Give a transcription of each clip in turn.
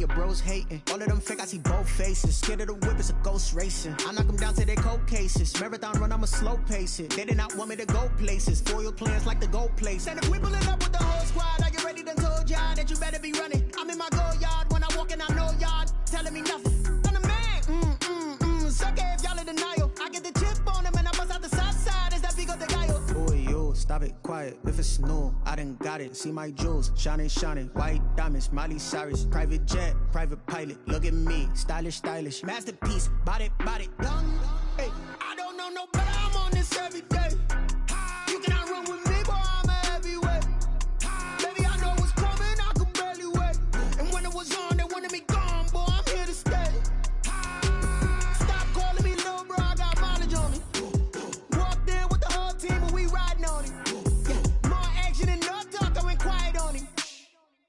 your bros hating. All of them fake, I see both faces. Scared of the whip, it's a ghost racing. I knock them down to their cold cases. Marathon run, I'ma slow pace it. They did not want me to go places. Foil plans like the gold place. And if we pulling up with the whole squad, are you ready? Done told y'all that you better be running. I'm in my go yard when I walk in, I know y'all telling me nothing. I'm the man. Suck it if y'all in denial. I get the chip on them and I bust out the south side. Is that Pico de Gallo? Boy, yo, stop it, quiet. If it's new, I done got it. See my jewels, shining, white diamonds, Miley Cyrus, private jet, private pilot. Look at me, stylish, masterpiece, body, done. Hey, I don't know no better. I'm on this every day. You cannot run with me, boy. I'm a heavyweight. Baby, I know what's coming. I could barely wait. And when it was on, they wanted me gone, boy. I'm here to stay. Stop calling me little bro. I got mileage on me. Walked in with the whole team and we riding on him. Yeah, more action and no talk. I went quiet on him.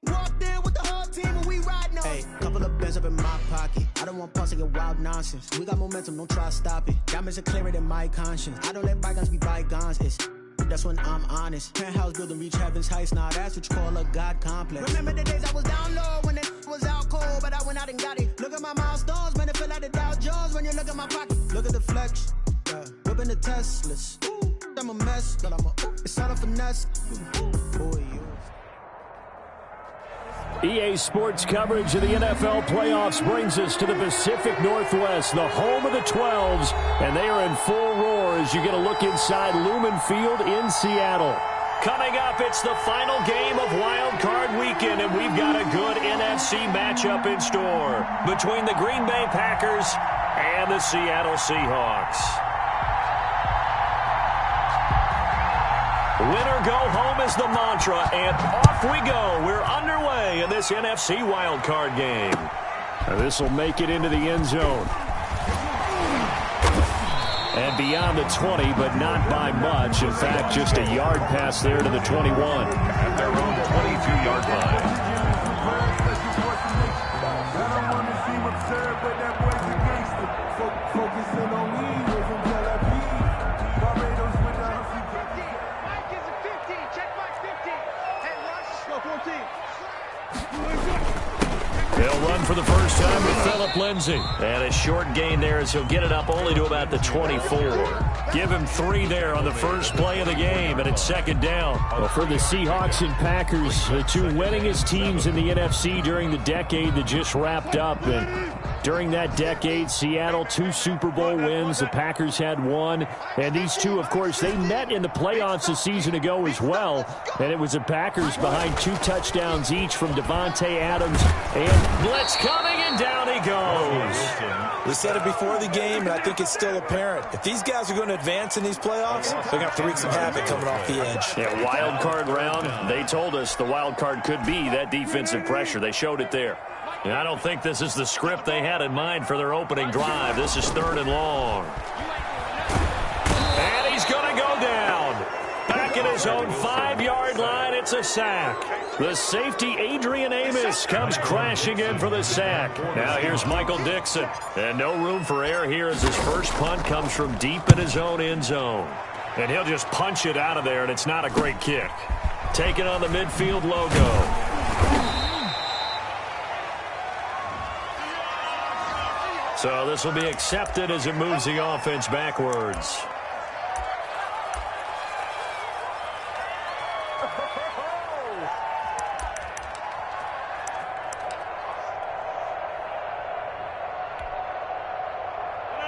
Walked in with the whole team and we riding on him. Hey, couple of bands up in my pocket. I don't want pause to get wild nonsense. We got momentum, don't try to stop it. Diamonds are clearer than my conscience. I don't let bygones be bygones. That's when I'm honest. Penthouse building reach heaven's heights. Now that's what you call a God complex. Remember the days I was down low when it was out cold, but I went out and got it. Look at my milestones, man, it feel like the Dow Jones when you look at my pocket. Look at the flex, whipping the Teslas. I'm a mess, but it's all a finesse. Boy, you. EA Sports coverage of the NFL playoffs brings us to the Pacific Northwest, the home of the 12s, and they are in full roar as you get a look inside Lumen Field in Seattle. Coming up, it's the final game of Wild Card Weekend, and we've got a good NFC matchup in store between the Green Bay Packers and the Seattle Seahawks. Winner go home is the mantra, and off we go. We're underway in this NFC wildcard game. This will make it into the end zone. And beyond the 20, but not by much. In fact, just a yard pass there to the 21. At their own 22-yard line. They'll run for the first time with Phillip Lindsay. And a short gain there as he'll get it up only to about the 24. Give him 3 there on the first play of the game, and it's second down. Well, for the Seahawks and Packers, the two winningest teams in the NFC during the decade that just wrapped up. And during that decade, Seattle 2 Super Bowl wins. The Packers had 1. And these two, of course, they met in the playoffs a season ago as well. And it was the Packers behind 2 touchdowns each from Devontae Adams. And blitz coming, and down he goes. We said it before the game, and I think it's still apparent. If these guys are going to advance in these playoffs, they're going to have to wreak some havoc coming off the edge. Yeah, wild card round. They told us the wild card could be that defensive pressure. They showed it there. And I don't think this is the script they had in mind for their opening drive. This is 3rd and long. And he's going to go down. Back at his own 5-yard line, it's a sack. The safety, Adrian Amos, comes crashing in for the sack. Now here's Michael Dixon. And no room for error here as his first punt comes from deep in his own end zone. And he'll just punch it out of there, and it's not a great kick. Taking on the midfield logo. So this will be accepted as it moves the offense backwards.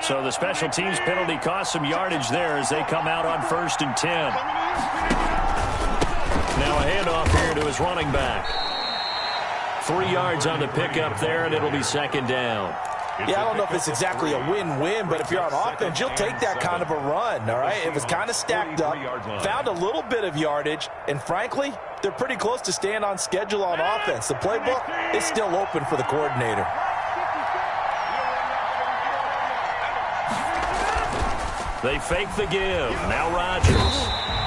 So the special teams penalty cost some yardage there as they come out on 1st and 10. Now a handoff here to his running back. 3 yards on the pickup there, and it'll be 2nd down. Yeah, I don't know if it's exactly a win-win, but if you're on offense, you'll take that kind of a run, all right? It was kind of stacked up, found a little bit of yardage, and frankly, they're pretty close to staying on schedule on offense. The playbook is still open for the coordinator. They fake the give. Now Rodgers.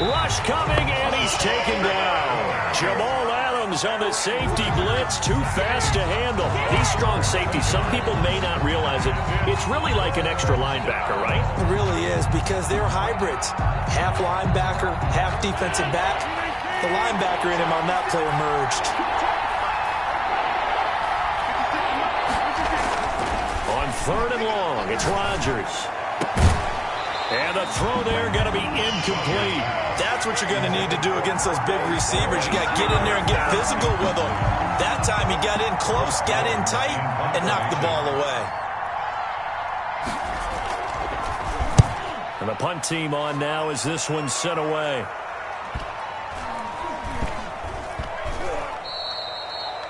Rush coming, and he's taken down. Jamal Adams on the safety blitz. Too fast to handle. These strong safeties, some people may not realize it. It's really like an extra linebacker, right? It really is, because they're hybrids. Half linebacker, half defensive back. The linebacker in him on that play emerged. 3rd and long. It's Rodgers. And the throw there going to be incomplete. That's what you're going to need to do against those big receivers. You got to get in there and get physical with them. That time he got in close, got in tight, and knocked the ball away. And the punt team on now as this one's sent away.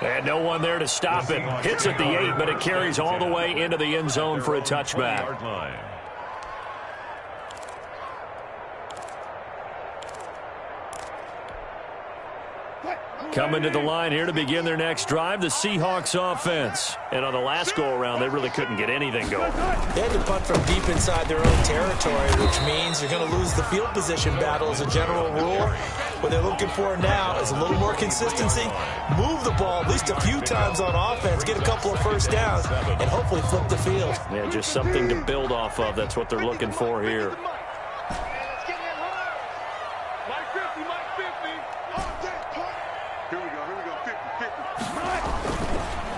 And no one there to stop it. Hits at the 8, but it carries all the way into the end zone for a touchback. Coming to the line here to begin their next drive, the Seahawks offense. And on the last go-around, they really couldn't get anything going. They had to punt from deep inside their own territory, which means you're going to lose the field position battle as a general rule. What they're looking for now is a little more consistency, move the ball at least a few times on offense, get a couple of first downs, and hopefully flip the field. Yeah, just something to build off of. That's what they're looking for here.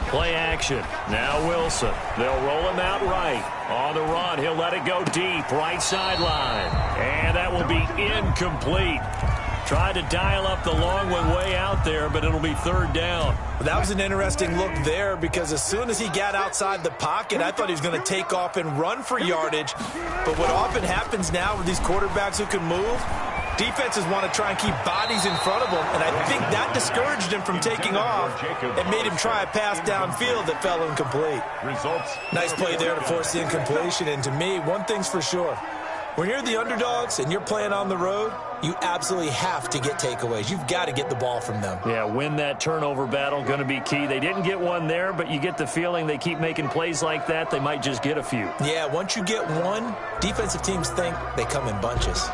Play action. Now Wilson. They'll roll him out right. On the run, he'll let it go deep. Right sideline. And that will be incomplete. Tried to dial up the long one way out there, but it'll be 3rd down. That was an interesting look there because as soon as he got outside the pocket, I thought he was going to take off and run for yardage. But what often happens now with these quarterbacks who can move, defenses want to try and keep bodies in front of them, and I think that discouraged him from taking off and made him try a pass downfield that fell incomplete. Nice play there to force the incompletion, and to me, one thing's for sure. When you're the underdogs and you're playing on the road, you absolutely have to get takeaways. You've got to get the ball from them. Yeah, win that turnover battle, going to be key. They didn't get one there, but you get the feeling they keep making plays like that, they might just get a few. Yeah, once you get one, defensive teams think they come in bunches.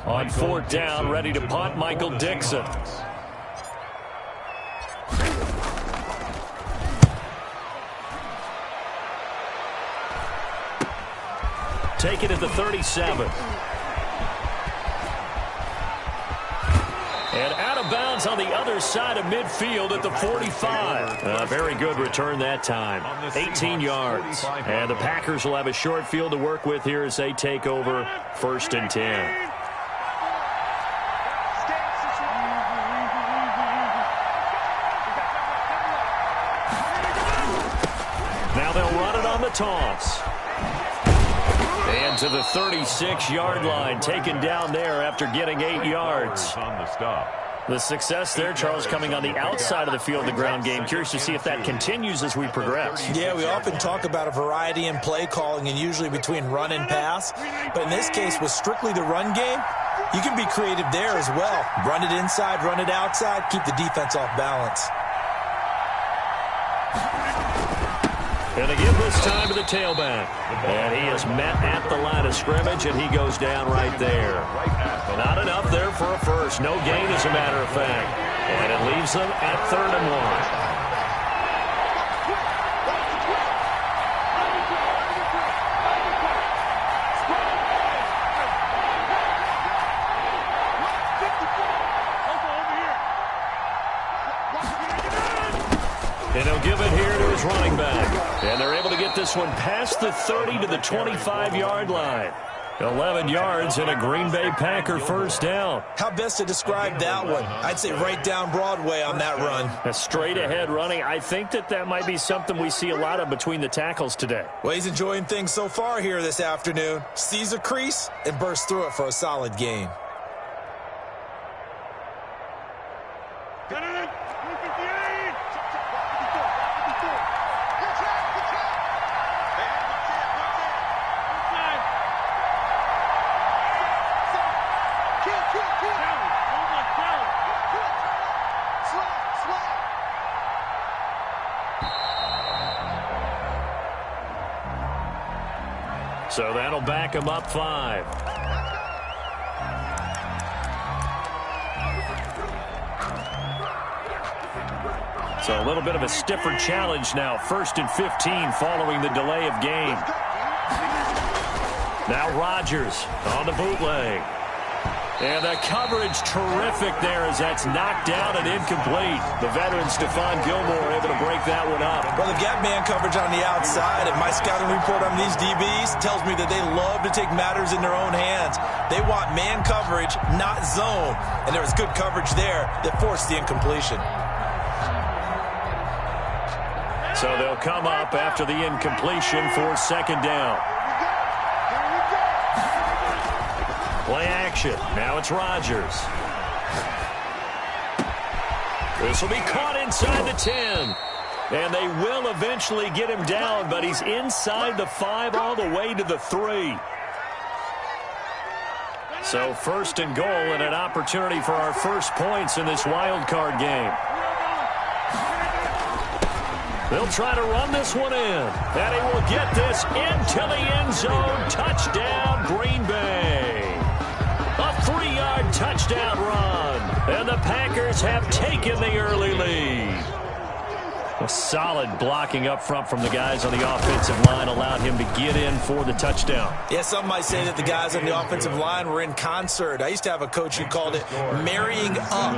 On 4th down, ready to punt, Michael Dixon. Take it at the 37. And out of bounds on the other side of midfield at the 45. Very good return that time. 18 yards. And the Packers will have a short field to work with here as they take over 1st and 10. Now they'll run it on the toss. And to the 36-yard line, taken down there after getting 8 yards. The success there, Charles, coming on the outside of the field, the ground game. Curious to see if that continues as we progress. Yeah, we often talk about a variety in play calling and usually between run and pass. But in this case, with strictly the run game, you can be creative there as well. Run it inside, run it outside, keep the defense off balance. And they give this time to the tailback. And he is met at the line of scrimmage, and he goes down right there. Not enough there for a first. No gain, as a matter of fact. And it leaves them at 3rd and 1. And he'll give it here to his running back. And they're able to get this one past the 30 to the 25-yard line. 11 yards and a Green Bay Packer 1st down. How best to describe that one? I'd say right down Broadway on that run. A straight-ahead running. I think that might be something we see a lot of between the tackles today. Well, he's enjoying things so far here this afternoon. Sees a crease and bursts through it for a solid gain. So that'll back him up 5. So a little bit of a stiffer challenge now. 1st and 15 following the delay of game. Now Rodgers on the bootleg. And the coverage terrific there as that's knocked down and incomplete. The veteran Stephon Gilmore able to break that one up. Well, they've got man coverage on the outside, and my scouting report on these DBs tells me that they love to take matters in their own hands. They want man coverage, not zone. And there was good coverage there that forced the incompletion. So they'll come up after the incompletion for second down. Play action. Now it's Rodgers. This will be caught inside the 10. And they will eventually get him down, but he's inside the 5 all the way to the 3. So first and goal and an opportunity for our first points in this wild card game. They'll try to run this one in. And he will get this into the end zone. Touchdown, Green Bay. A 3-yard touchdown run. And the Packers have taken the early lead. A solid blocking up front from the guys on the offensive line allowed him to get in for the touchdown. Yeah, some might say that the guys on the offensive line were in concert. I used to have a coach who called it marrying up,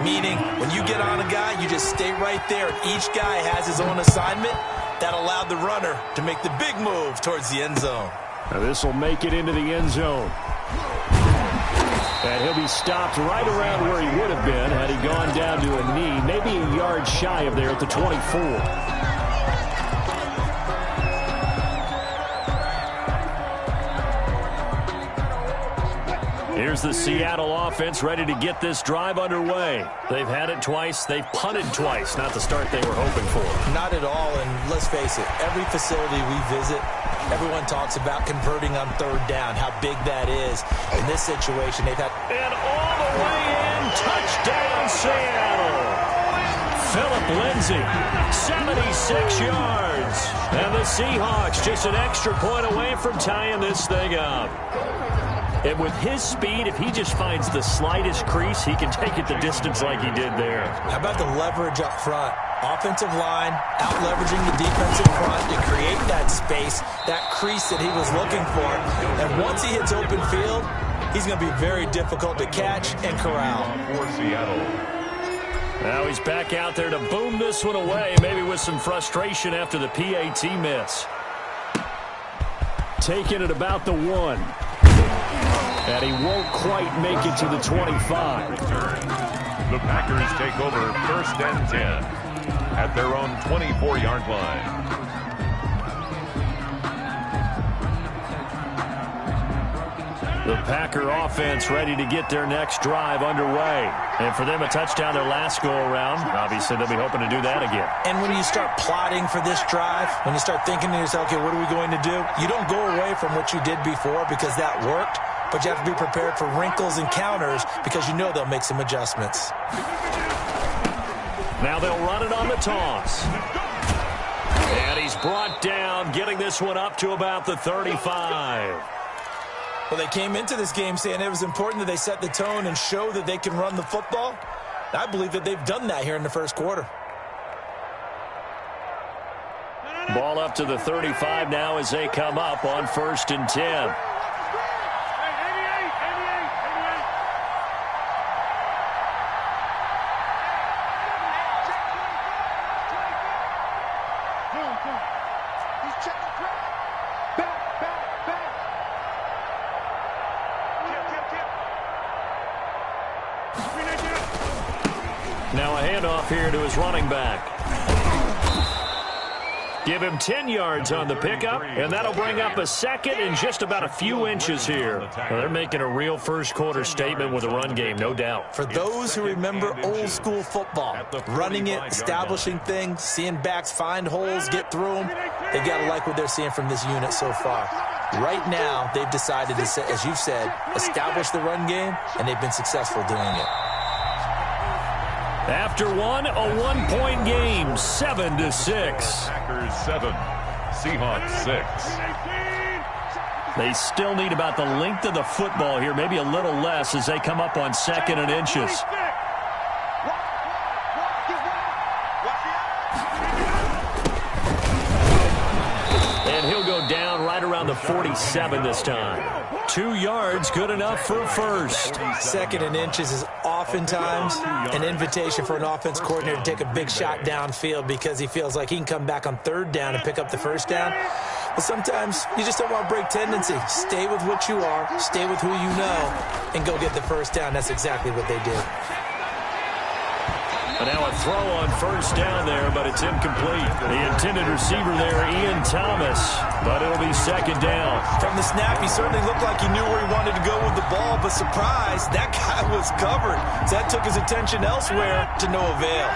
meaning when you get on a guy, you just stay right there. Each guy has his own assignment. That allowed the runner to make the big move towards the end zone. Now this will make it into the end zone. And he'll be stopped right around where he would have been had he gone down to a knee, maybe a yard shy of there at the 24. Here's the Seattle offense ready to get this drive underway. They've had it twice. They've punted twice. Not the start they were hoping for. Not at all, and let's face it, every facility we visit, everyone talks about converting on third down, how big that is. In this situation, they've had... And all the way in, touchdown Seattle. Philip Lindsay, 76 yards. And the Seahawks just an extra point away from tying this thing up. And with his speed, if he just finds the slightest crease, he can take it the distance like he did there. How about the leverage up front? Offensive line out-leveraging the defensive front to create that space, that crease that he was looking for. And once he hits open field, he's going to be very difficult to catch and corral. For Seattle. Now he's back out there to boom this one away, maybe with some frustration after the PAT miss. Taking it about the 1. And he won't quite make it to the 25. The Packers take over first and 10 at their own 24-yard line. The Packer offense ready to get their next drive underway. And for them, a touchdown their last go-around. Obviously, they'll be hoping to do that again. And when you start plotting for this drive, when you start thinking to yourself, okay, what are we going to do? You don't go away from what you did before because that worked. But you have to be prepared for wrinkles and counters because you know they'll make some adjustments. Now they'll run it on the toss. And he's brought down, getting this one up to about the 35. Well, they came into this game saying it was important that they set the tone and show that they can run the football. I believe that they've done that here in the first quarter. Ball up to the 35 now as they come up on first and 10. Now a handoff here to his running back. Give him 10 yards on the pickup, and that'll bring up a second and just about a few inches here. Well, they're making a real first-quarter statement with a run game, no doubt. For those who remember old-school football, running it, establishing things, seeing backs find holes, get through them, they've got to like what they're seeing from this unit so far. Right now, they've decided to, as you've said, establish the run game, and they've been successful doing it. After one, a one-point game, 7-6. Packers 7, Seahawks 6. They still need about the length of the football here, maybe a little less as they come up on second and inches. And he'll go down right around the 47 this time. 2 yards, good enough for a first. 2nd and inches is oftentimes an invitation for an offense coordinator to take a big shot downfield because he feels like he can come back on 3rd down and pick up the 1st down. But sometimes you just don't want to break tendency. Stay with what you are, stay with who you know, and go get the 1st down. That's exactly what they did. And now a throw on 1st down there, but it's incomplete. The intended receiver there, Ian Thomas, but it'll be 2nd down. From the snap, he certainly looked like he knew where he wanted to go with the ball, but surprise, that guy was covered. So that took his attention elsewhere to no avail.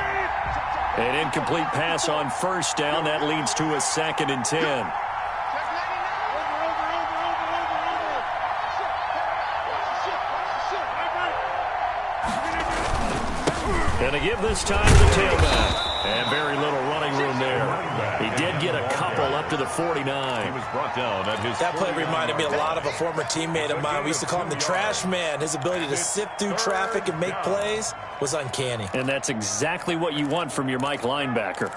An incomplete pass on 1st down. That leads to a 2nd and 10. And a give this time to the tailback. And very little running room there. He did get a couple up to the 49. He was brought down at his that play reminded me a lot of a former teammate of mine. We used to call him the trash man. His ability to sift through traffic and make plays was uncanny. And that's exactly what you want from your Mike linebacker.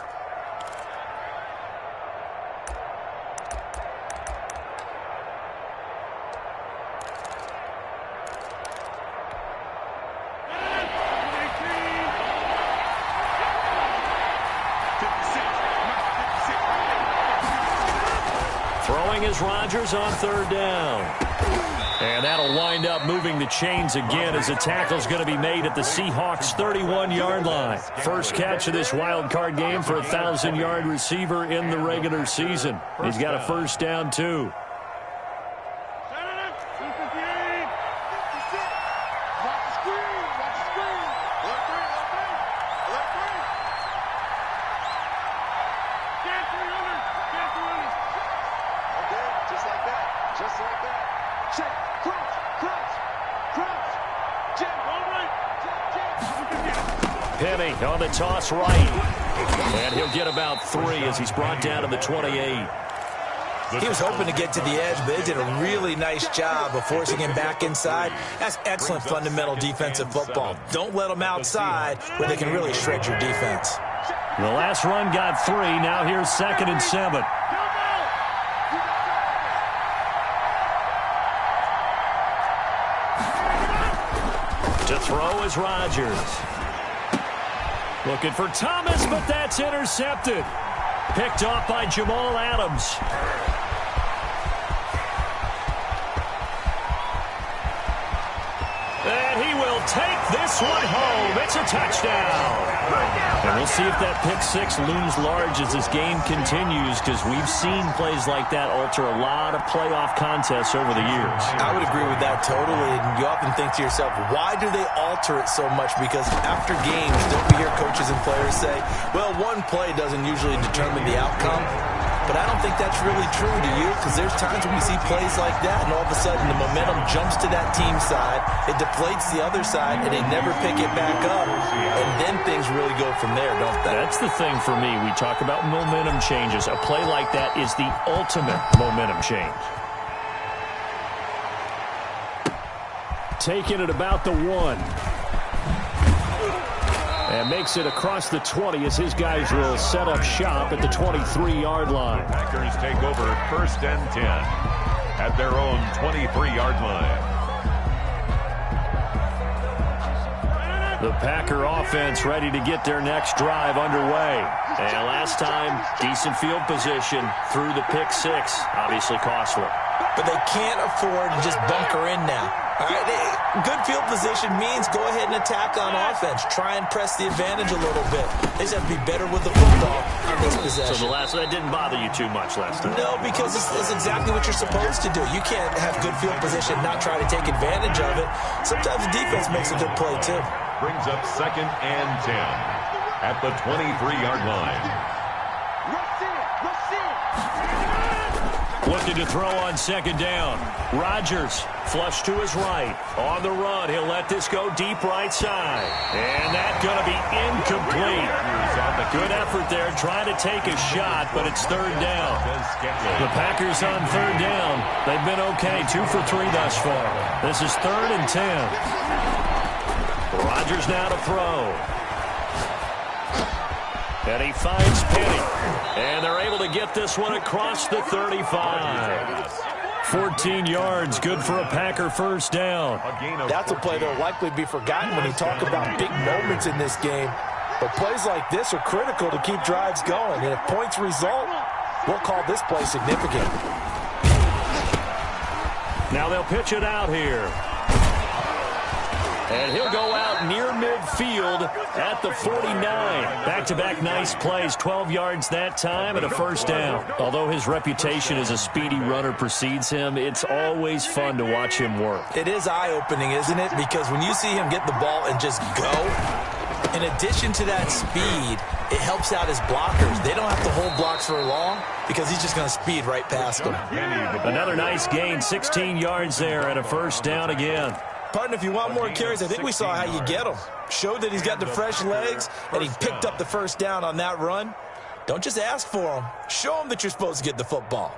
Is Rodgers on 3rd down. And that'll wind up moving the chains again as the tackle's going to be made at the Seahawks' 31-yard line. First catch of this wild card game for a 1,000-yard receiver in the regular season. He's got a 1st down, too. Penny on the toss right. And he'll get about 3 as he's brought down to the 28. He was hoping to get to the edge, but they did a really nice job of forcing him back inside. That's excellent fundamental defensive football. Don't let them outside where they can really shred your defense. The last run got 3. Now here's 2nd and 7. To throw is Rodgers. Looking for Thomas, but that's intercepted. Picked off by Jamal Adams. And he will take this one home. It's a touchdown. And we'll see if that pick 6 looms large as this game continues, because we've seen plays like that alter a lot of playoff contests over the years. I would agree with that totally. And you often think to yourself, why do they alter it so much? Because after games, don't we hear coaches and players say, well, one play doesn't usually determine the outcome? But I don't think that's really true, do you? Because there's times when we see plays like that, and all of a sudden the momentum jumps to that team side, it deflates the other side, and they never pick it back up. And then things really go from there, don't they? That's the thing for me. We talk about momentum changes. A play like that is the ultimate momentum change. Taking it about the 1. And makes it across the 20 as his guys will set up shop at the 23-yard line. Packers take over 1st and 10 at their own 23-yard line. The Packer offense ready to get their next drive underway. And last time, decent field position through the pick 6. Obviously costly. But they can't afford to just bunker in now. All right, good field position means go ahead and attack on offense. Try and press the advantage a little bit. They just have to be better with the football on this possession. So that didn't bother you too much last time? No, because it's exactly what you're supposed to do. You can't have good field position and not try to take advantage of it. Sometimes the defense makes a good play, too. Brings up 2nd and 10 at the 23-yard line. Looking to throw on 2nd down. Rodgers flush to his right. On the run, he'll let this go deep right side. And that's going to be incomplete. Good effort there trying to take a shot, but it's 3rd down. The Packers on 3rd down. They've been okay, 2 for 3 thus far. This is 3rd and 10. Rodgers now to throw. And he finds Penny. And they're able to get this one across the 35. 14 yards, good for a Packer first down. That's a play that will likely be forgotten when you talk about big moments in this game. But plays like this are critical to keep drives going. And if points result, we'll call this play significant. Now they'll pitch it out here. And he'll go out near midfield at the 49. Back-to-back nice plays, 12 yards that time and a first down. Although his reputation as a speedy runner precedes him, it's always fun to watch him work. It is eye-opening, isn't it? Because when you see him get the ball and just go, in addition to that speed, it helps out his blockers. They don't have to hold blocks for long because he's just going to speed right past them. Another nice gain, 16 yards there and a first down again. Partner, if you want more carries, I think we saw how you get them. Showed that he's got the fresh legs, and he picked up the first down on that run. Don't just ask for them. Show them that you're supposed to get the football.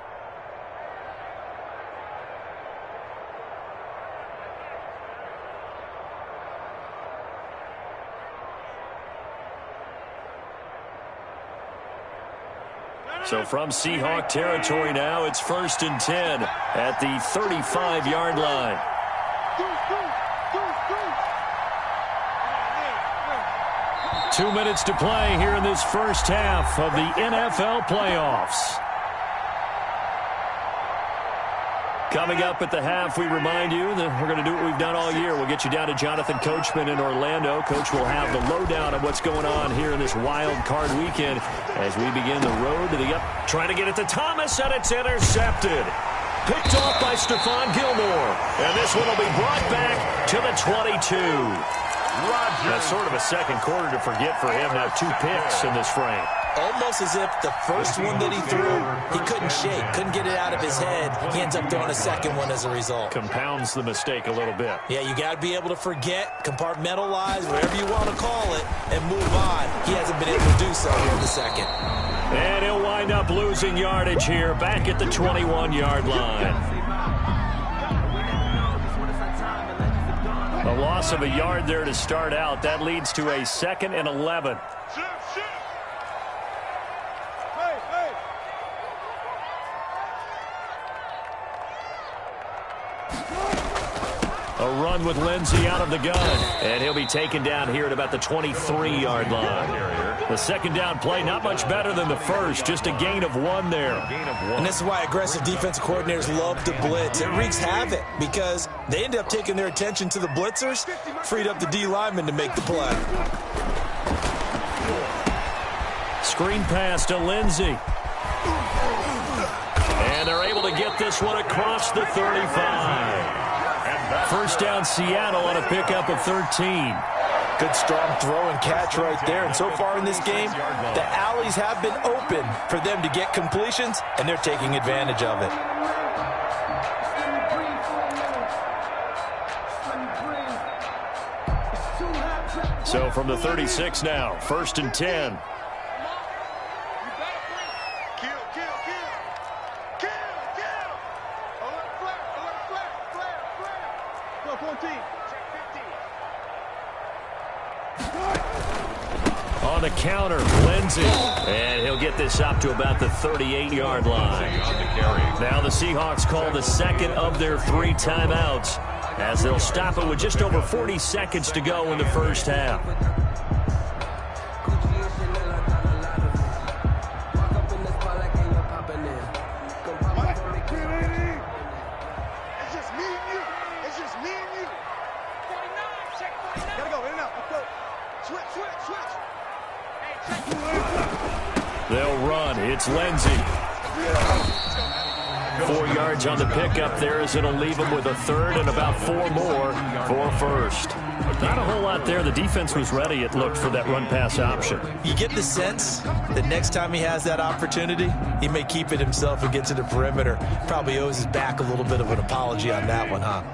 So from Seahawk territory now, it's 1st and 10 at the 35-yard line. 2 minutes to play here in this first half of the NFL playoffs. Coming up at the half, we remind you that we're going to do what we've done all year. We'll get you down to Jonathan Coachman in Orlando. Coach will have the lowdown of what's going on here in this wild card weekend as we begin the road to the up. Trying to get it to Thomas, and it's intercepted. Picked off by Stephon Gilmore. And this one will be brought back to the 22. That's sort of a second quarter to forget for him. Now 2 picks in this frame. Almost as if the first one that he threw, he couldn't shake, couldn't get it out of his head. He ends up throwing a second one as a result. Compounds the mistake a little bit. Yeah, you got to be able to forget, compartmentalize, whatever you want to call it, and move on. He hasn't been able to do so here in the second. And he'll wind up losing yardage here, back at the 21-yard line. A loss of a yard there to start out. That leads to a 2nd and 11. A run with Lindsey out of the gun. And he'll be taken down here at about the 23-yard line. The second down play, not much better than the first. Just a gain of 1 there. And this is why aggressive defensive coordinators love to blitz. It wreaks havoc because they end up taking their attention to the blitzers, freed up the D lineman to make the play. Screen pass to Lindsey. And they're able to get this one across the 35. First down, Seattle on a pickup of 13. Good strong throw and catch right there. And so far in this game, the alleys have been open for them to get completions, and they're taking advantage of it. So from the 36 now, 1st and 10. On the counter, Lindsey. And he'll get this up to about the 38-yard line. Now the Seahawks call the second of their 3 timeouts as they'll stop it with just over 40 seconds to go in the first half. They'll run. It's Lindsey. 4 yards on the pickup there as it'll leave him with a 3rd and about 4 more for first. Not a whole lot there. The defense was ready, it looked, for that run-pass option. You get the sense that next time he has that opportunity, he may keep it himself and get to the perimeter. Probably owes his back a little bit of an apology on that one, huh?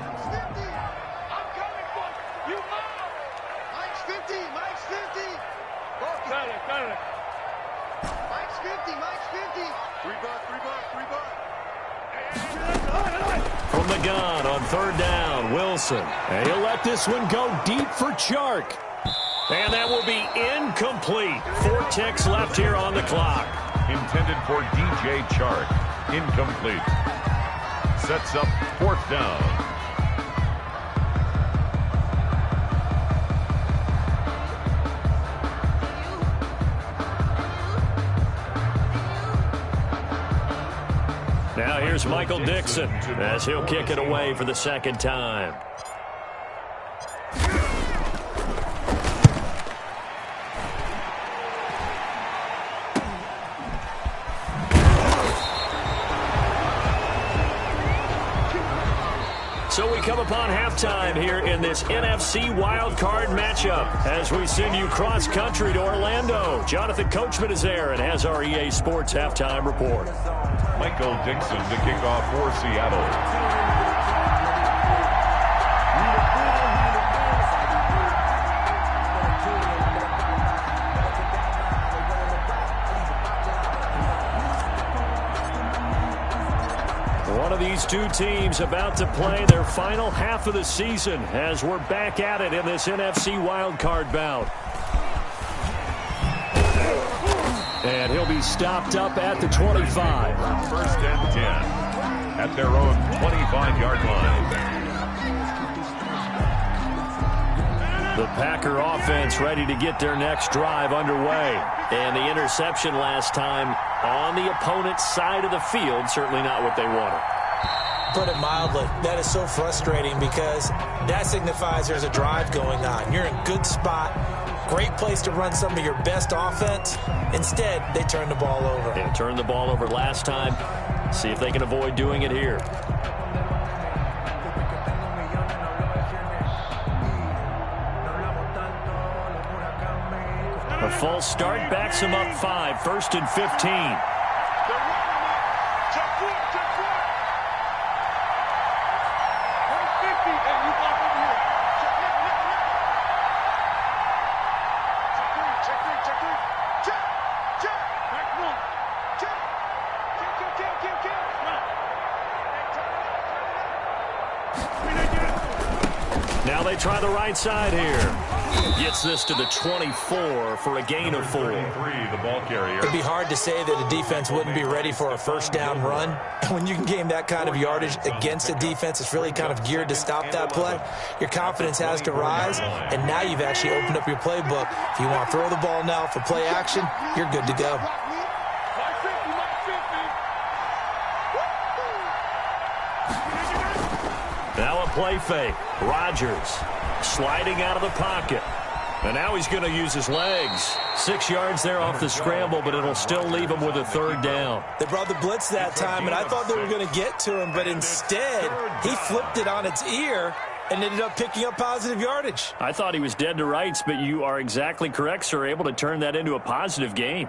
From the gun on 3rd down, Wilson. And he'll let this one go deep for Chark. And that will be incomplete. 4 ticks left here on the clock. Intended for DJ Chark. Incomplete. sets up 4th down. Now here's Michael Dixon as he'll kick it away for the 2nd time. So we come upon halftime here in this NFC wildcard matchup as we send you cross-country to Orlando. Jonathan Coachman is there and has our EA Sports halftime report. Michael Dixon to kick off for Seattle. One of these two teams about to play their final half of the season as we're back at it in this NFC wildcard bout. And he'll be stopped up at the 25. 1st and 10 at their own 25-yard line. The Packer offense ready to get their next drive underway. And the interception last time on the opponent's side of the field, certainly not what they wanted. Put it mildly, that is so frustrating because that signifies there's a drive going on. You're in a good spot, great place to run some of your best offense. Instead, they turn the ball over. Yeah, turned the ball over last time. See if they can avoid doing it here. A false start backs him up 5, 1st and 15. Now they try the right side here. Gets this to the 24 for a gain of 4. The ball carrier. It'd be hard to say that a defense wouldn't be ready for a 1st down run. When you can gain that kind of yardage against a defense that's really kind of geared to stop that play, your confidence has to rise, and now you've actually opened up your playbook. If you want to throw the ball now for play action, you're good to go. Now a play fake. Rodgers sliding out of the pocket. And now he's going to use his legs. 6 yards there off the scramble, but it'll still leave him with a 3rd down. They brought the blitz that time, and I thought they were going to get to him, but instead he flipped it on its ear and ended up picking up positive yardage. I thought he was dead to rights, but you are exactly correct, sir. Able to turn that into a positive gain.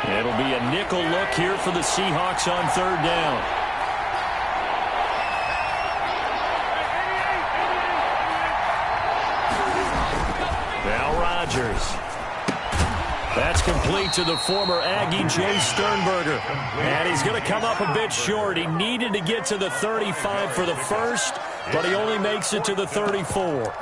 It'll be a nickel look here for the Seahawks on 3rd down. Now Rodgers. That's complete to the former Aggie Jay Sternberger. And he's going to come up a bit short. He needed to get to the 35 for the first, but he only makes it to the 34.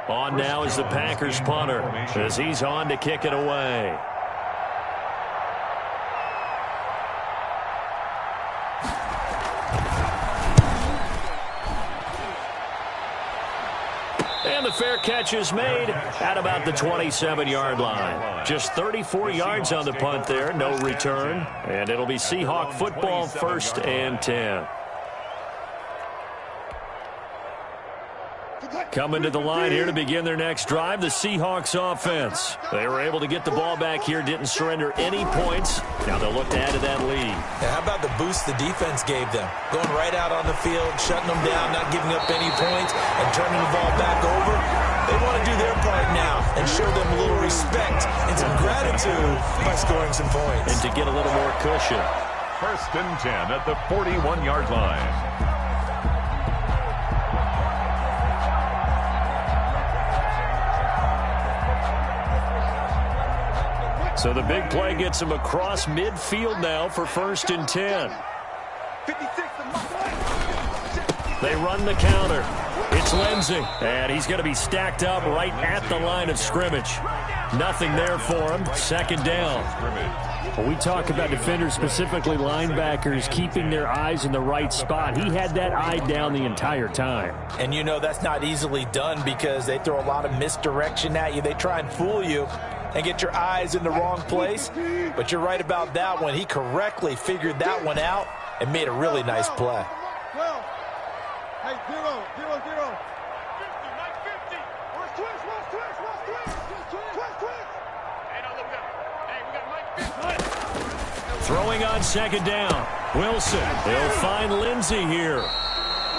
On now is the Packers punter as he's on to kick it away. And the fair catch is made at about the 27-yard line. Just 34 yards on the punt there, no return. And it'll be Seahawk football, 1st and 10. Coming to the line here to begin their next drive, the Seahawks offense. They were able to get the ball back here, didn't surrender any points. Now they'll look to add to that lead. Now, how about the boost the defense gave them? Going right out on the field, shutting them down, not giving up any points, and turning the ball back over. They want to do their part now and show them a little respect and some gratitude by scoring some points. And to get a little more cushion. First and 10 at the 41-yard line. So the big play gets him across midfield now for first and 10. They run the counter. It's Lindsey, and he's going to be stacked up right at the line of scrimmage. Nothing there for him. Second down. When we talk about defenders, specifically linebackers, keeping their eyes in the right spot, he had that eye down the entire time. And you know that's not easily done because they throw a lot of misdirection at you. They try and fool you and get your eyes in the wrong place. But you're right about that one. He correctly figured that one out and made a really nice play. Hey, 0, 0, 0. 50, Mike 50. Where's twist? Hey, we got Mike 50. Throwing on second down. Wilson. He'll find Lindsey here.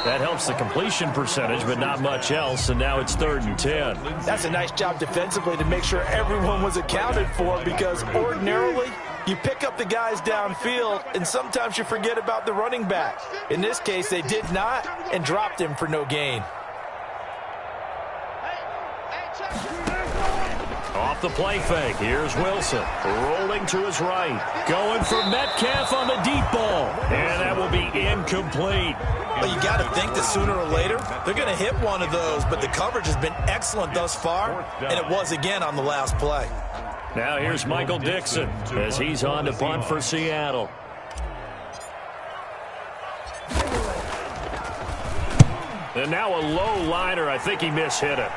That helps the completion percentage, but not much else, and now it's third and 10. That's a nice job defensively to make sure everyone was accounted for because ordinarily you pick up the guys downfield, and sometimes you forget about the running back. In this case, they did not and dropped him for no gain. Off the play fake, here's Wilson. Rolling to his right. Going for Metcalf on the deep ball. And that will be incomplete. Well, you got to think that sooner or later they're going to hit one of those, but the coverage has been excellent thus far, and it was again on the last play. Now here's Michael Dixon as he's on to punt for Seattle. And now a low liner. I think he mishit it.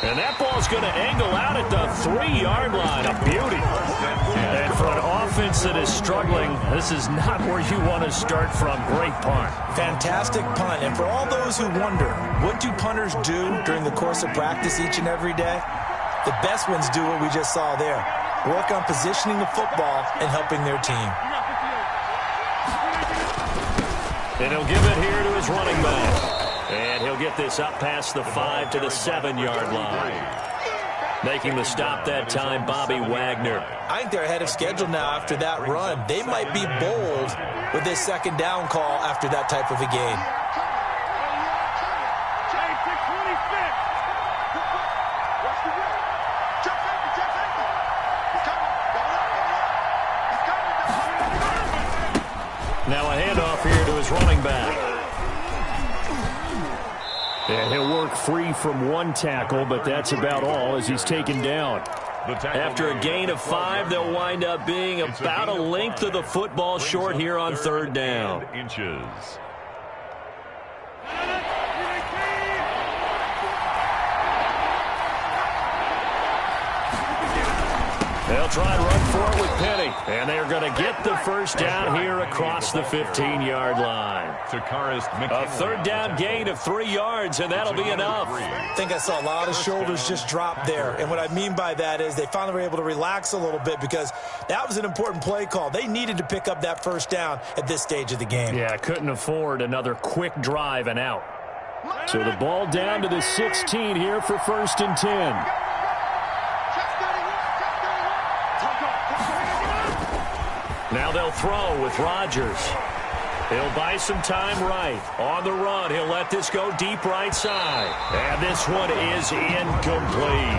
And that ball's going to angle out at the 3-yard line. A beauty. And for an offense that is struggling, this is not where you want to start from. Great punt. Fantastic punt. And for all those who wonder, what do punters do during the course of practice each and every day? The best ones do what we just saw there. Work on positioning the football and helping their team. And he'll give it here to his running back. And he'll get this up past the 5 to the 7-yard line. Making the stop that time, Bobby Wagner. I think they're ahead of schedule now after that run. They might be bold with this second down call after that type of a game. Now a handoff here to his running back. And he'll work free from one tackle, but that's about all as he's taken down. After a gain of 5, they'll wind up being about a length of the football short here on third down. They'll try and run for it with Penny. And they're going to get the first down here across the 15-yard line. A third down gain of 3 yards, and that'll be enough. I think I saw a lot of shoulders just drop there. And what I mean by that is they finally were able to relax a little bit because that was an important play call. They needed to pick up that first down at this stage of the game. Yeah, couldn't afford another quick drive and out. So the ball down to the 16 here for first and 10. Now they'll throw with Rodgers. He'll buy some time right. On the run, he'll let this go deep right side. And this one is incomplete.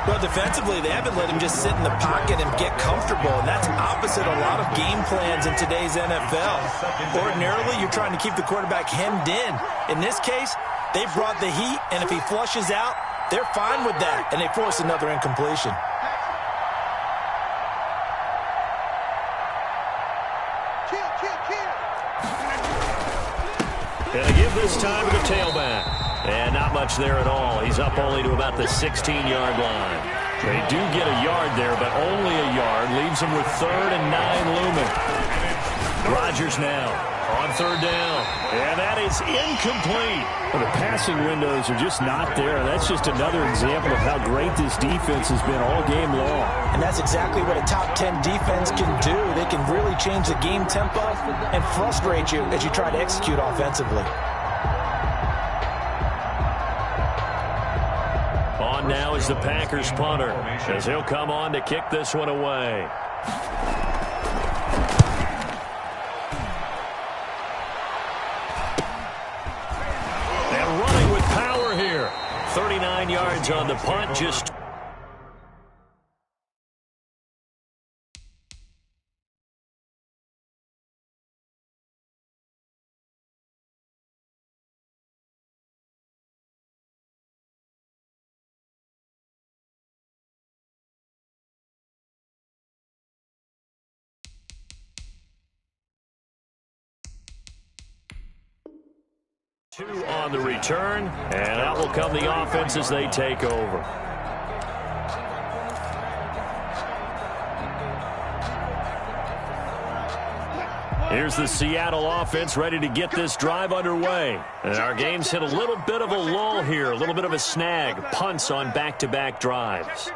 Well, defensively, they haven't let him just sit in the pocket and get comfortable, and that's opposite a lot of game plans in today's NFL. Ordinarily, you're trying to keep the quarterback hemmed in. In this case, they brought the heat, and if he flushes out, they're fine with that, and they force another incompletion. And they give this time to the tailback. And not much there at all. He's up only to about the 16-yard line. They do get a yard there, but only a yard. Leaves them with 3rd and 9 looming. Rodgers now on third down. And that is incomplete. Well, the passing windows are just not there. That's just another example of how great this defense has been all game long. And that's exactly what a top 10 defense can do. They can really change the game tempo and frustrate you as you try to execute offensively. On now is the Packers punter, as he'll come on to kick this one away. And running with power here. 39 yards on the punt, just... Two on the return, and out will come the offense as they take over. Here's the Seattle offense ready to get this drive underway. And our game's hit a little bit of a lull here, a little bit of a snag. Punts on back-to-back drives.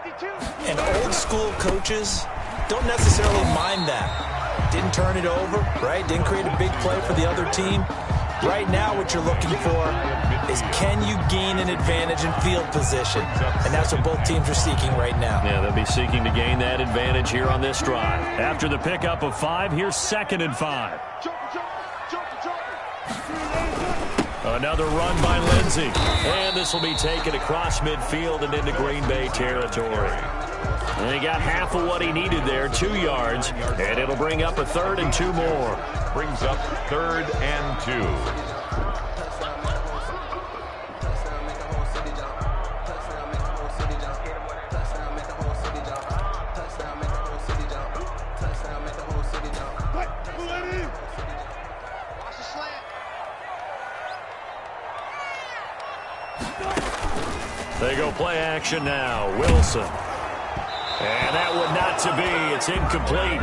And old-school coaches don't necessarily mind that. Didn't turn it over, right? Didn't create a big play for the other team. Right now what you're looking for is, can you gain an advantage in field position? And that's what both teams are seeking right now. Yeah, they'll be seeking to gain that advantage here on this drive. After the pickup of 5, here's 2nd and 5. Another run by Lindsey. And this will be taken across midfield and into Green Bay territory. And he got half of what he needed there, 2 yards, and it'll bring up a 3rd and 2 more. Brings up 3rd and 2. They go play action now. Wilson. And that would not to be. It's incomplete.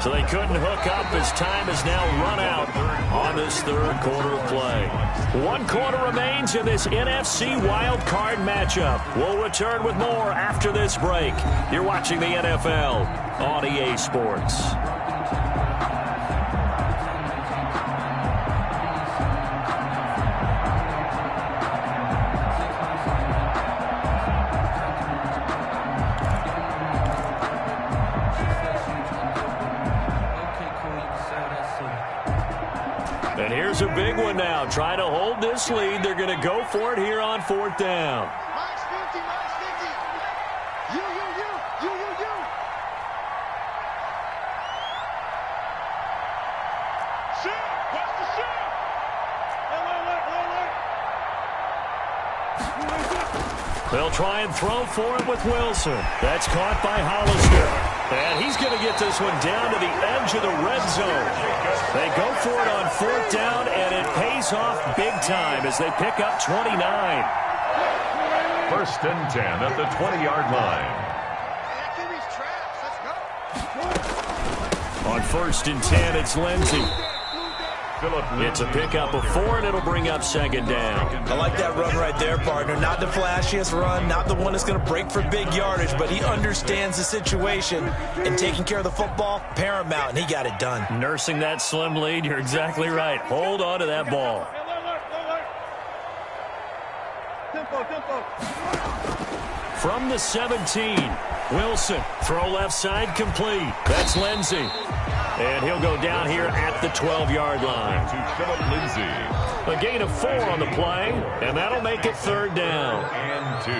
So they couldn't hook up as time has now run out on this 3rd quarter of play. 1 quarter remains in this NFC Wild Card matchup. We'll return with more after this break. You're watching the NFL on EA Sports. And here's a big one now. Trying to hold this lead. They're going to go for it here on 4th down. Minus 50, minus 50. You. Shoot, watch the shoot. Alert. They'll try and throw for it with Wilson. That's caught by Hollister. And he's going to get this one down to the edge of the red zone. They go for it on 4th down, and it pays off big time as they pick up 29. 1st and 10 at the 20-yard line. On 1st and 10, it's Lindsey. It's a pickup of 4, and it'll bring up 2nd down. I like that run right there, partner. Not the flashiest run, not the one that's going to break for big yardage, but he understands the situation, and taking care of the football, paramount, and he got it done. Nursing that slim lead, you're exactly right. Hold on to that ball. Tempo. From the 17, Wilson, throw left side complete. That's Lindsey. And he'll go down here at the 12-yard line. To Philip Lindsey. A gain of 4 on the play, and that'll make it 3rd down. And 2.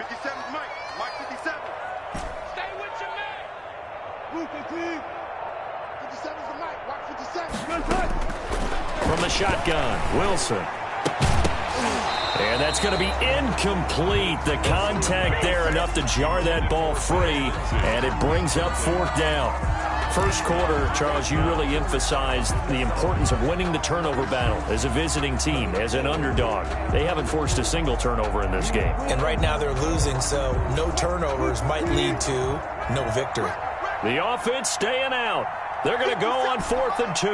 57's Mike. Mike 57. Stay with your man. Move 15. 57's the Mike. Watch 57. From the shotgun, Wilson. And that's going to be incomplete. The contact there enough to jar that ball free, and it brings up 4th down. First quarter, Charles, you really emphasized the importance of winning the turnover battle as a visiting team, as an underdog. They haven't forced a single turnover in this game. And right now they're losing, so no turnovers might lead to no victory. The offense staying out. They're going to go on 4th and 2.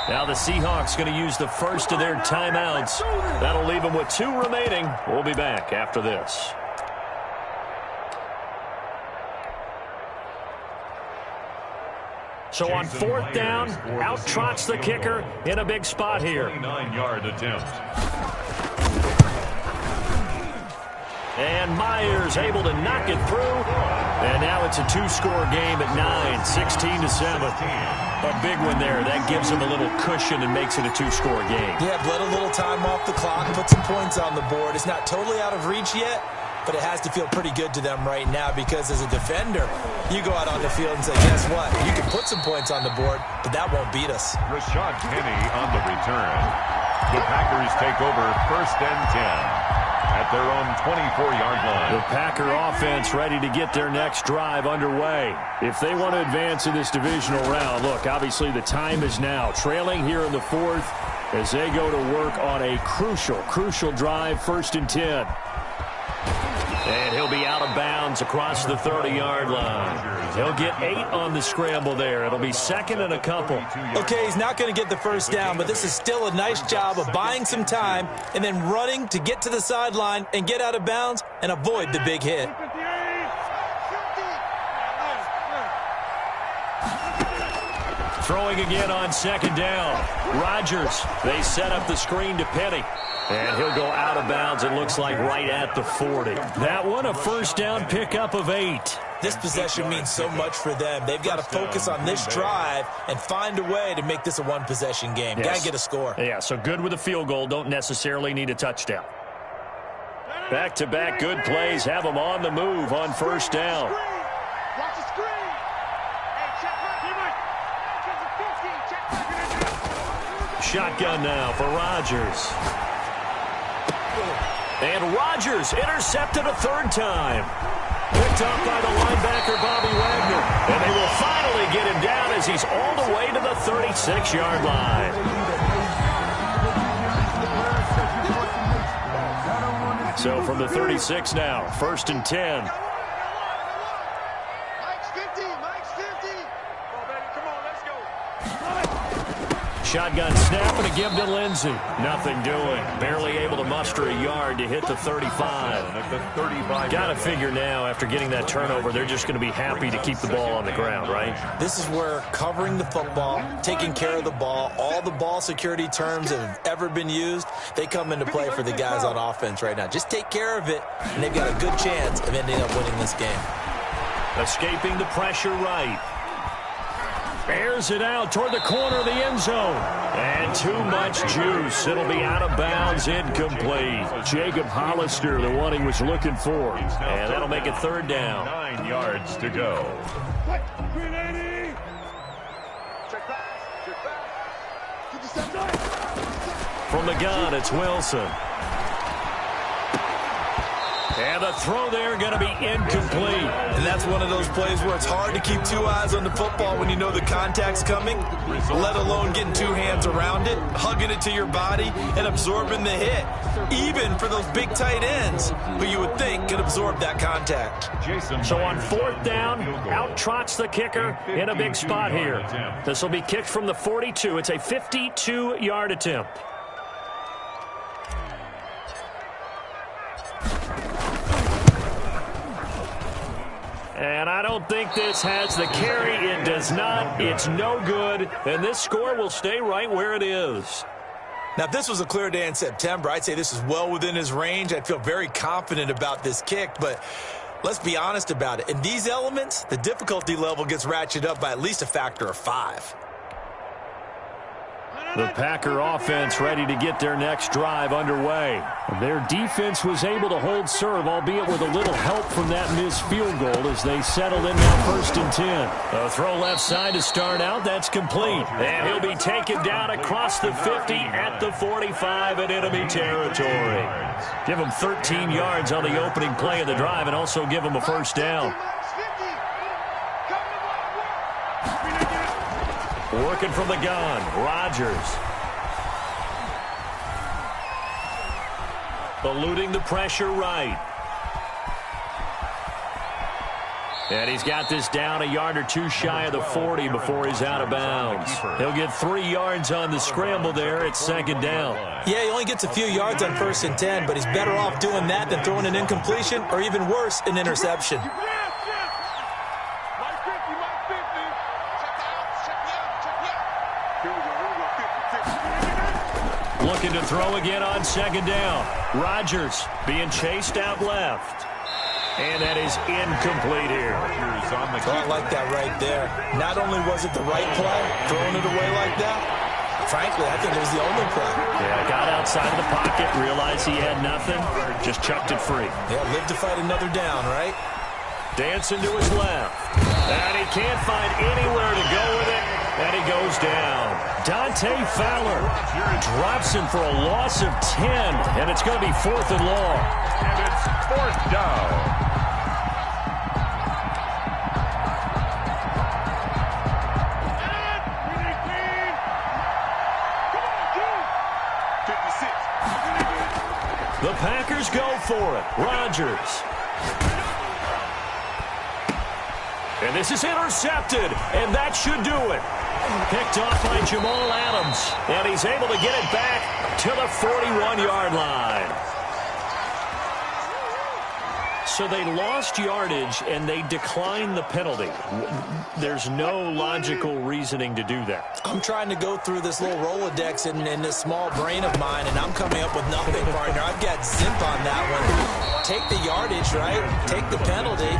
Now the Seahawks going to use the first of their timeouts. That'll leave them with 2 remaining. We'll be back after this. So on 4th down, out trots the kicker in a big spot here. 29-yard attempt. And Myers able to knock it through. And now it's a two-score game at 9, 16-7. A big one there. That gives them a little cushion and makes it a two-score game. Yeah, bled a little time off the clock, put some points on the board. It's not totally out of reach yet, but it has to feel pretty good to them right now because as a defender, you go out on the field and say, guess what? You can put some points on the board, but that won't beat us. Rashad Penny on the return. The Packers take over 1st and 10 at their own 24-yard line. The Packer offense ready to get their next drive underway. If they want to advance in this divisional round, look, obviously the time is now. Trailing here in the 4th as they go to work on a crucial drive, 1st and 10. And he'll be out of bounds across the 30-yard line. He'll get 8 on the scramble there. It'll be 2nd and a couple. Okay, he's not going to get the first down, but this is still a nice job of buying some time and then running to get to the sideline and get out of bounds and avoid the big hit. Throwing again on 2nd down. Rodgers, they set up the screen to Penny. And he'll go out of bounds, it looks like, right at the 40. That one, a 1st down pickup of 8. This possession means so much for them. They've got to focus on this drive and find a way to make this a one-possession game. Yes. Got to get a score. Yeah, so good with a field goal. Don't necessarily need a touchdown. Back-to-back good plays have them on the move on 1st down. Watch the screen. Hey, check back. Shotgun now for Rodgers. And Rodgers intercepted a 3rd time. Picked up by the linebacker, Bobby Wagner. And they will finally get him down as he's all the way to the 36-yard line. So from the 36 now, 1st and 10. Mike's 50. Mike's 50. Come on, baby. Come on, let's go. Shotgun snap and a give to Lindsey. Nothing doing. Barely able to muster a yard to hit the 35. Got to figure now, after getting that turnover, they're just going to be happy to keep the ball on the ground, right? This is where covering the football, taking care of the ball, all the ball security terms that have ever been used, they come into play for the guys on offense right now. Just take care of it, and they've got a good chance of ending up winning this game. Escaping the pressure right. Airs it out toward the corner of the end zone. And too much juice. It'll be out of bounds, incomplete. Jacob Hollister, the one he was looking for. And that'll make it 3rd down. 9 yards to go. From the gun, it's Wilson. And the throw there going to be incomplete. And that's one of those plays where it's hard to keep 2 eyes on the football when you know the contact's coming, let alone getting 2 hands around it, hugging it to your body, and absorbing the hit. Even for those big tight ends, who you would think could absorb that contact. So on 4th down, out trots the kicker in a big spot here. This will be kicked from the 42. It's a 52-yard attempt. And I don't think this has the carry. It does not. It's no good. And this score will stay right where it is. Now, if this was a clear day in September, I'd say this is well within his range. I'd feel very confident about this kick, but let's be honest about it. In these elements, the difficulty level gets ratcheted up by at least a factor of 5. The Packer offense ready to get their next drive underway. Their defense was able to hold serve, albeit with a little help from that missed field goal as they settled in now 1st and 10. A throw left side to start out. That's complete. And he'll be taken down across the 50 at the 45 in enemy territory. Give him 13 yards on the opening play of the drive and also give him a 1st down. Working from the gun, Rodgers. Eluding the pressure right. And he's got this down a yard or 2 shy of the 40 before he's out of bounds. He'll get 3 yards on the scramble there at 2nd down. Yeah, he only gets a few yards on 1st and 10, but he's better off doing that than throwing an incompletion or even worse, an interception. looking to throw again on second down. Rodgers being chased out left. And that is incomplete here. I like that right there. Not only was it the right play, throwing it away like that, frankly, I think it was the only play. Yeah, got outside of the pocket, realized he had nothing, just chucked it free. Yeah, live to fight another down, right? Dancing to his left. And he can't find anywhere to go with it. And he goes down. Dante Fowler drops him for a loss of 10. And it's going to be 4th and long. And it's 4th down. The Packers go for it. Rodgers. And this is intercepted, and that should do it. Picked off by Jamal Adams, and he's able to get it back to the 41-yard line. So they lost yardage, and they declined the penalty. There's no logical reasoning to do that. I'm trying to go through this little Rolodex in this small brain of mine, and I'm coming up with nothing, partner. I've got zip on that one. Take the yardage, right? Take the penalty.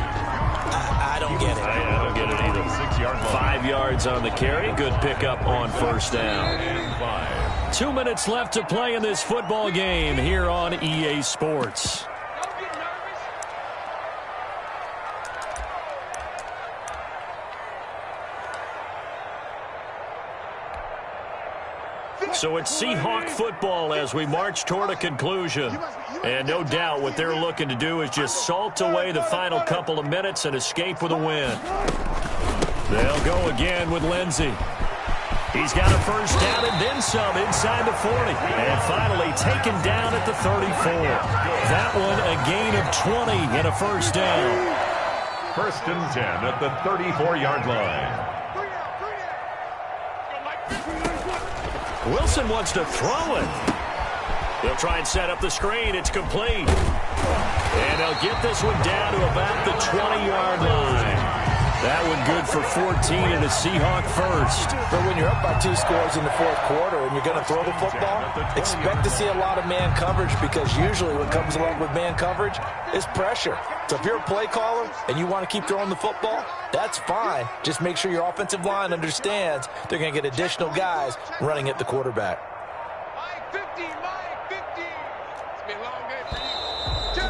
I don't get it. I don't get it either. 6-yard line. 5 yards on the carry. Good pickup on first down. 2 minutes left to play in this football game here on EA Sports. So it's Seahawk football as we march toward a conclusion. And no doubt what they're looking to do is just salt away the final couple of minutes and escape with a win. They'll go again with Lindsey. He's got a first down and then some inside the 40. And finally taken down at the 34. That one a gain of 20 and a first down. 1st and 10 at the 34-yard line. Wilson wants to throw it. They'll try and set up the screen. It's complete. And they'll get this one down to about the 20-yard line. That one good for 14 and a Seahawk first. But when you're up by 2 scores in the 4th quarter and you're going to throw the football, expect to see a lot of man coverage, because usually what comes along with man coverage is pressure. So if you're a play caller and you want to keep throwing the football, that's fine. Just make sure your offensive line understands they're going to get additional guys running at the quarterback.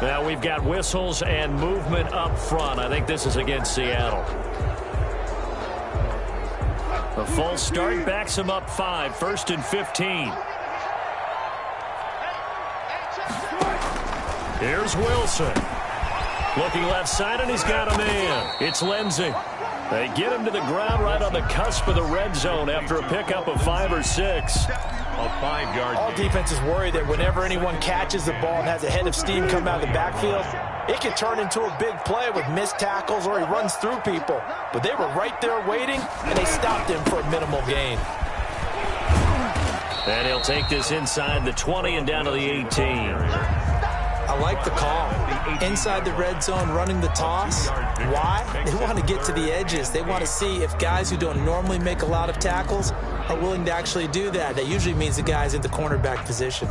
Now we've got whistles and movement up front. I think this is against Seattle. A false start backs him up 5. 1st and 15. Here's Wilson. Looking left side, and he's got a man. It's Lindsey. They get him to the ground right on the cusp of the red zone after a pickup of 5 or 6. A 5-yard All defenses worry that whenever anyone catches the ball and has a head of steam come out of the backfield, it can turn into a big play with missed tackles or he runs through people. But they were right there waiting, and they stopped him for a minimal gain. And he'll take this inside the 20 and down to the 18. I like the call. Inside the red zone, running the toss. Why? They want to get to the edges. They want to see if guys who don't normally make a lot of tackles are willing to actually do that. That usually means the guy's in the cornerback position.